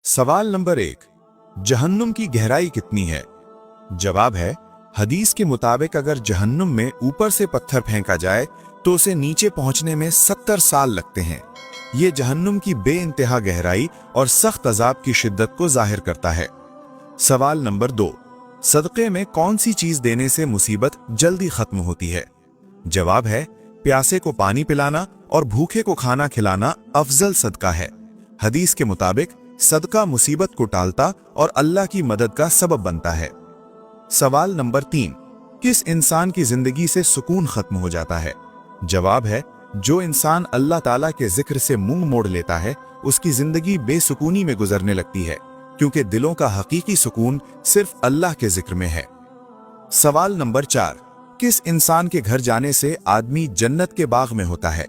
सवाल नंबर 1, जहन्नुम की गहराई कितनी है? जवाब है, हदीस के मुताबिक अगर जहन्नुम में ऊपर से पत्थर फेंका जाए तो उसे नीचे पहुंचने में 70 साल लगते हैं। ये जहन्नुम की बेइंतहा गहराई और सख्त अजाब की शिद्दत को जाहिर करता है। सवाल नंबर 2, सदक़े में कौन सी चीज देने से मुसीबत जल्दी खत्म होती है? जवाब है, प्यासे को पानी पिलाना और भूखे को खाना खिलाना अफजल सदका है। हदीस के मुताबिक सदका मुसीबत को टालता और अल्लाह की मदद का सबब बनता है। सवाल नंबर 3, किस इंसान की जिंदगी से सुकून खत्म हो जाता है? जवाब है, जो इंसान अल्लाह ताला के जिक्र से मुंह मोड़ लेता है उसकी जिंदगी बेसुकूनी में गुजरने लगती है, क्योंकि दिलों का हकीकी सुकून सिर्फ अल्लाह के जिक्र में है। सवाल नंबर 4, किस इंसान के घर जाने से आदमी जन्नत के बाग में होता है?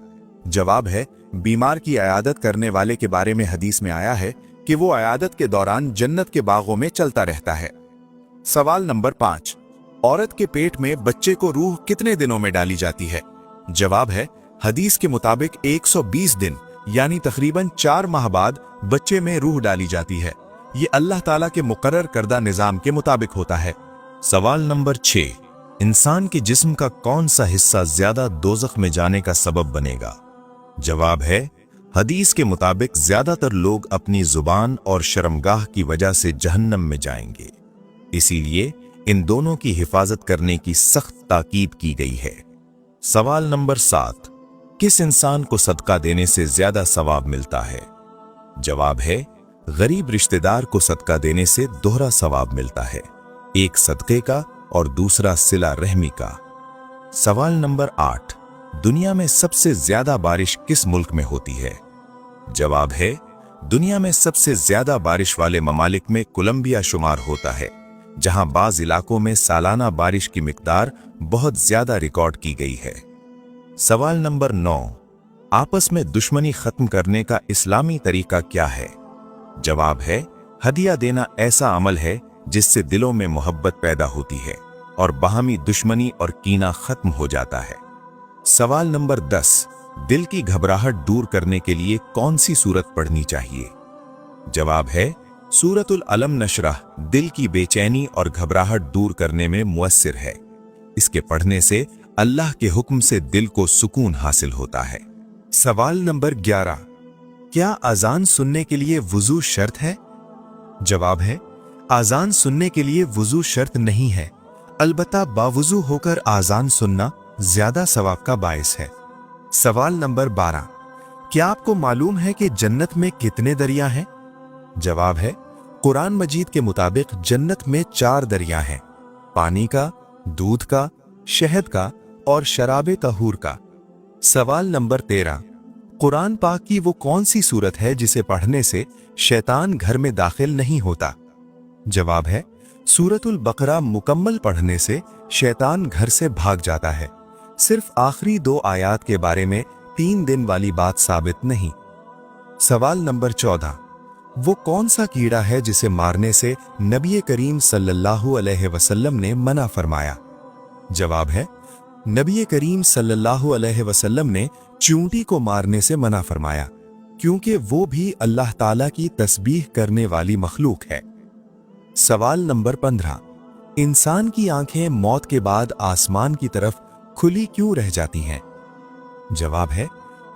जवाब है, बीमार की अयादत करने वाले के बारे में हदीस में आया है कि वो अयादत के दौरान जन्नत के बागों में चलता रहता है। सवाल नंबर 5, औरत के पेट में बच्चे को रूह कितने दिनों में डाली जाती है? जवाब है, हदीस के मुताबिक 120 दिन यानी तकरीबन 4 माह बाद बच्चे में रूह डाली जाती है। ये अल्लाह ताला के मुकर्रर करदा निजाम के मुताबिक होता है। सवाल नंबर 6, इंसान के जिस्म का कौन सा हिस्सा ज्यादा दोज़ख में जाने का सबब बनेगा? जवाब है, हदीस के मुताबिक ज्यादातर लोग अपनी जुबान और शर्मगाह की वजह से जहन्नम में जाएंगे। इसीलिए इन दोनों की हिफाजत करने की सख्त ताकीद की गई है। सवाल नंबर 7, किस इंसान को सदका देने से ज्यादा सवाब मिलता है? जवाब है, गरीब रिश्तेदार को सदका देने से दोहरा सवाब मिलता है, एक सदके का और दूसरा सिला रहमी का। सवाल नंबर 8, दुनिया में सबसे ज्यादा बारिश किस मुल्क में होती है? जवाब है, दुनिया में सबसे ज्यादा बारिश वाले ममालिक में कोलंबिया शुमार होता है, जहां बाज इलाकों में सालाना बारिश की मिकदार बहुत ज्यादा रिकॉर्ड की गई है। सवाल नंबर 9, आपस में दुश्मनी खत्म करने का इस्लामी तरीका क्या है? जवाब है, हदिया देना ऐसा अमल है जिससे दिलों में मोहब्बत पैदा होती है और बाहमी दुश्मनी और कीना खत्म हो जाता है। सवाल नंबर 10, दिल की घबराहट दूर करने के लिए कौन सी सूरत पढ़नी चाहिए? जवाब है, सूरतुल अलम नशरह दिल की बेचैनी और घबराहट दूर करने में मुअस्सिर है। इसके पढ़ने से अल्लाह के हुक्म से दिल को सुकून हासिल होता है। सवाल नंबर 11, क्या अजान सुनने के लिए वुजू शर्त है? जवाब है, अजान सुनने के लिए वुजू शर्त नहीं है, अलबत्ता बावुजू होकर अजान सुनना ज्यादा सवाब का बायस है। सवाल नंबर 12, क्या आपको मालूम है कि जन्नत में कितने दरिया हैं? जवाब है, कुरान मजीद के मुताबिक जन्नत में 4 दरिया हैं, पानी का, दूध का, शहद का और शराबे तहूर का। सवाल नंबर 13, कुरान पाक की वो कौन सी सूरत है जिसे पढ़ने से शैतान घर में दाखिल नहीं होता? जवाब है, सूरतुल बकरा मुकम्मल पढ़ने से शैतान घर से भाग जाता है, सिर्फ आखिरी 2 आयात के बारे में 3 दिन वाली बात साबित नहीं। सवाल नंबर 14, वो कौन सा कीड़ा है जिसे मारने से नबी करीम सल्लल्लाहु अलैहि वसल्लम ने मना फरमाया? जवाब है, नबी करीम सल्लल्लाहु अलैहि वसल्लम ने चूंटी को मारने से मना फरमाया, क्योंकि वो भी अल्लाह ताला की तस्बीह करने वाली मखलूक है। सवाल नंबर 15, इंसान की आंखें मौत के बाद आसमान की तरफ खुली क्यों रह जाती हैं? जवाब है,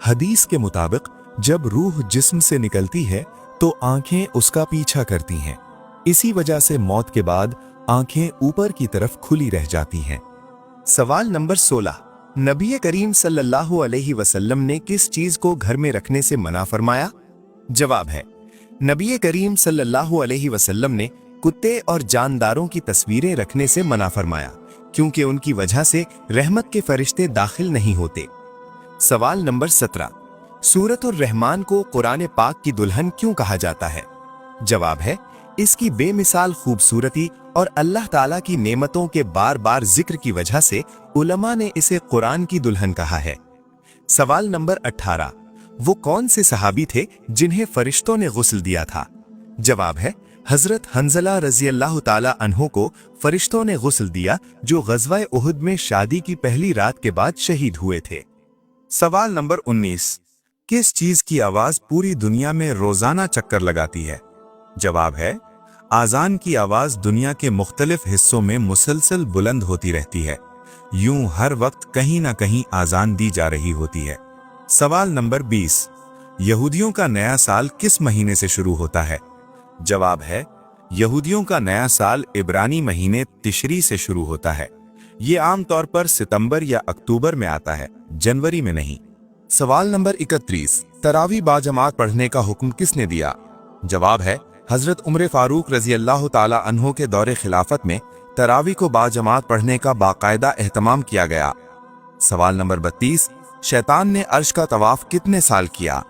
हदीस के मुताबिक जब रूह जिस्म से निकलती है तो आंखें उसका पीछा करती हैं, इसी वजह से मौत के बाद आंखें ऊपर की तरफ खुली रह जाती हैं। सवाल नंबर 16, नबी करीम सल्लल्लाहु अलैहि वसल्लम ने किस चीज को घर में रखने से मना फरमाया? जवाब है, नबी करीम सल्लल्लाहु अलैहि वसल्लम ने कुत्ते और जानदारों की तस्वीरें रखने से मना फरमाया, क्योंकि उनकी वजह से रहमत के फरिश्ते दाखिल नहीं होते। सवाल नंबर 17, सूरतुर रहमान को कुरान पाक की दुल्हन क्यों कहा जाता है? जवाब है, इसकी बेमिसाल खूबसूरती और अल्लाह ताला की नेमतों के बार बार जिक्र की वजह से उलमा ने इसे कुरान की दुल्हन कहा है। सवाल नंबर 18, वो कौन से सहाबी थे जिन्हें फरिश्तों ने गुस्ल दिया था? जवाब है, हजरत हंजला रजी अल्लाह ताला अन्हो को फरिश्तों ने गुस्ल दिया, जो गज़वा उहुद में शादी की पहली रात के बाद शहीद हुए थे। सवाल नंबर 19, किस चीज की आवाज पूरी दुनिया में रोजाना चक्कर लगाती है? जवाब है आजान की आवाज दुनिया के मुख्तलिफ हिस्सों में मुसलसल बुलंद होती रहती है, यूं हर वक्त कहीं ना कहीं आजान दी जा रही होती है। सवाल नंबर 20, यहूदियों का नया साल किस महीने से शुरू होता है? जवाब है यहूदियों का नया साल इब्रानी महीने तिशरी से शुरू होता है। ये आमतौर पर सितंबर या अक्टूबर में आता है, जनवरी में नहीं। सवाल नंबर 31, तरावी बाजमात पढ़ने का हुक्म किसने दिया? जवाब है हजरत उमर फारूक रजी अल्लाह ताला अन्हो के दौरे खिलाफत में तरावी को बाजमात पढ़ने का बाकायदा एहतमाम किया गया। सवाल नंबर 32, शैतान ने अर्श का तवाफ कितने साल किया?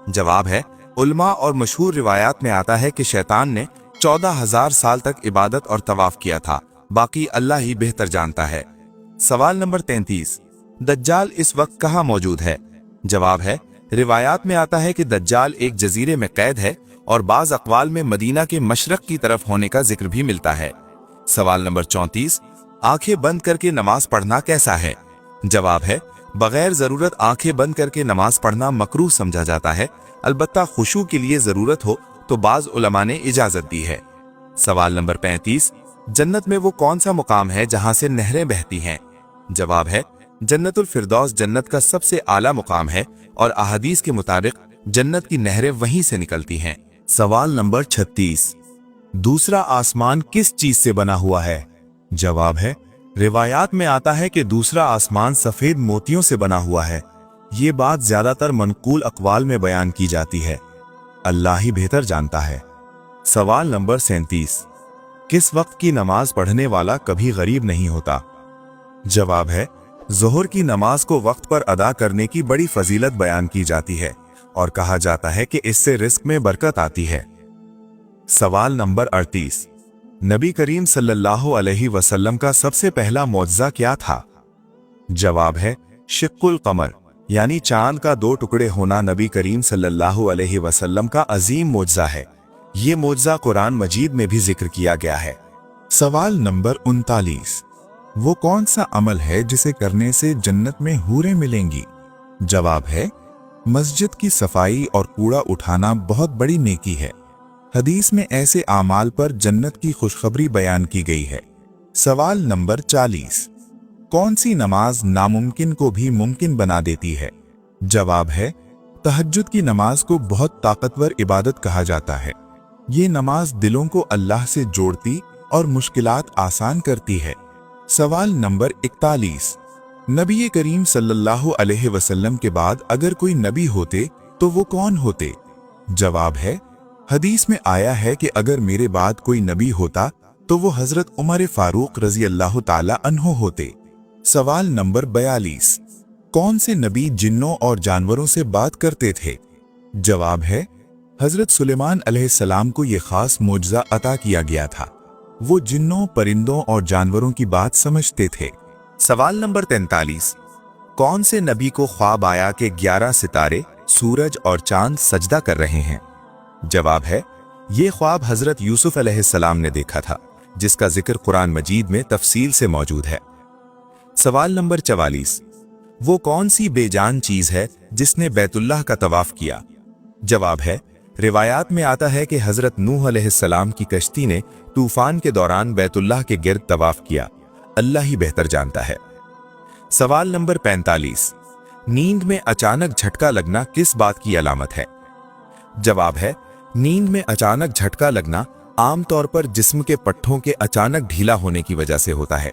जवाब है उल्मा और मशहूर रिवायात में आता है कि शैतान ने 14,000 साल तक इबादत और तवाफ किया था, बाकी अल्लाह ही बेहतर जानता है। सवाल नंबर 33, दज्जाल इस वक्त कहाँ मौजूद है? जवाब है रिवायात में आता है कि दज्जाल एक जजीरे में कैद है और बाज अक़वाल में मदीना के मशरक की तरफ होने का जिक्र भी मिलता है। सवाल नंबर 34, आंखें बंद करके नमाज पढ़ना कैसा है? जवाब है बगैर जरूरत आंखें बंद करके नमाज पढ़ना मकरूह समझा जाता है, अलबत्ता खुशू के लिए जरूरत हो तो बाज उलमा ने इजाजत दी है। सवाल नंबर 35, जन्नत में वो कौन सा मुकाम है जहां से नहरें बहती हैं? जवाब है जन्नतुल फिरदौस जन्नत का सबसे आला मुकाम है और अहादीस के मुताबिक जन्नत की नहरें वहीं से निकलती हैं। सवाल नंबर 36, दूसरा आसमान किस चीज से बना हुआ है? जवाब है रिवायात में आता है कि दूसरा आसमान सफेद मोतियों से बना हुआ है। ये बात ज्यादातर मनकूल अक़वाल में बयान की जाती है, अल्लाह ही बेहतर जानता है। सवाल नंबर 37, किस वक्त की नमाज पढ़ने वाला कभी गरीब नहीं होता? जवाब है ज़ोहर की नमाज को वक्त पर अदा करने की बड़ी फजीलत बयान की जाती है और कहा जाता है कि इससे रिस्क में बरकत आती है। सवाल नंबर 38, नबी करीम सल्लल्लाहु अलैहि वसल्लम का सबसे पहला मौजज़ा क्या था? जवाब है शिक्कुल कमर, यानी चांद का 2 टुकड़े होना नबी करीम सल्लल्लाहु अलैहि वसल्लम का अजीम मौजज़ा है। ये मौजज़ा कुरान मजीद में भी जिक्र किया गया है। सवाल नंबर 39, वो कौन सा अमल है जिसे करने से जन्नत में हूरें मिलेंगी? जवाब है मस्जिद की सफाई और कूड़ा उठाना बहुत बड़ी नेकी है। हदीस में ऐसे आमाल पर जन्नत की खुशखबरी बयान की गई है। सवाल नंबर 40, कौन सी नमाज नामुमकिन को भी मुमकिन बना देती है? जवाब है तहज्जुद की नमाज को बहुत ताकतवर इबादत कहा जाता है। ये नमाज दिलों को अल्लाह से जोड़ती और मुश्किलात आसान करती है। सवाल नंबर 41, नबी करीम सल्लल्लाहु अलैहि वसल्लम के बाद अगर कोई नबी होते तो वो कौन होते? जवाब है हदीस में आया है कि अगर मेरे बाद कोई नबी होता तो वो हजरत उमर फारूक रजी अल्लाह ताला अन्हो होते। सवाल नंबर 42, कौन से नबी जिन्नों और जानवरों से बात करते थे? जवाब है हजरत सुलेमान अलैहिस्सलाम को ये खास मौजज़ा अता किया गया था। वो जिन्नों, परिंदों और जानवरों की बात समझते थे। सवाल नंबर 43, कौन से नबी को ख्वाब आया कि 11 सितारे, सूरज और चांद सजदा कर रहे हैं? जवाब है ये ख्वाब हजरत यूसुफ अलैहिस्सलाम ने देखा था, जिसका जिक्र कुरान मजीद में तफसील से मौजूद है। सवाल नंबर 44, वो कौन सी बेजान चीज है जिसने बैतुल्लाह का तवाफ किया? जवाब है रिवायात में आता है कि हजरत नूह अलैहिस्सलाम की कश्ती ने तूफान के दौरान बैतुल्लाह के गिर्द तवाफ किया, अल्लाह ही बेहतर जानता है। सवाल नंबर 45, नींद में अचानक झटका लगना किस बात की अलामत है? जवाब है नींद में अचानक झटका लगना आमतौर पर जिस्म के पट्ठों के अचानक ढीला होने की वजह से होता है।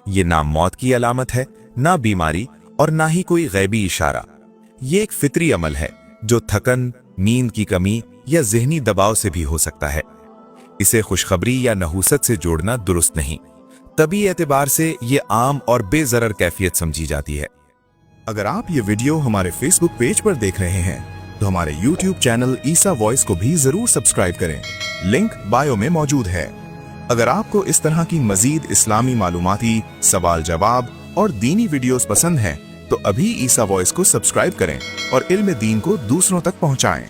ये ना मौत की अलामत है, ना बीमारी और ना ही कोई गैबी इशारा। ये एक फितरी अमल है जो थकन, नींद की कमी या ज़हनी दबाव से भी हो सकता है। इसे खुशखबरी या नहूसत से जोड़ना दुरुस्त नहीं। तभी एतबार से ये आम और बेजरर कैफियत समझी जाती है। अगर आप ये वीडियो हमारे फेसबुक पेज पर देख रहे हैं तो हमारे यूट्यूब चैनल ईसा वॉइस को भी जरूर सब्सक्राइब करें, लिंक बायो में मौजूद है। अगर आपको इस तरह की मजीद इस्लामी मालूमाती, सवाल जवाब और दीनी वीडियोस पसंद हैं तो अभी ईसा वॉइस को सब्सक्राइब करें और इल्म दीन को दूसरों तक पहुंचाएं।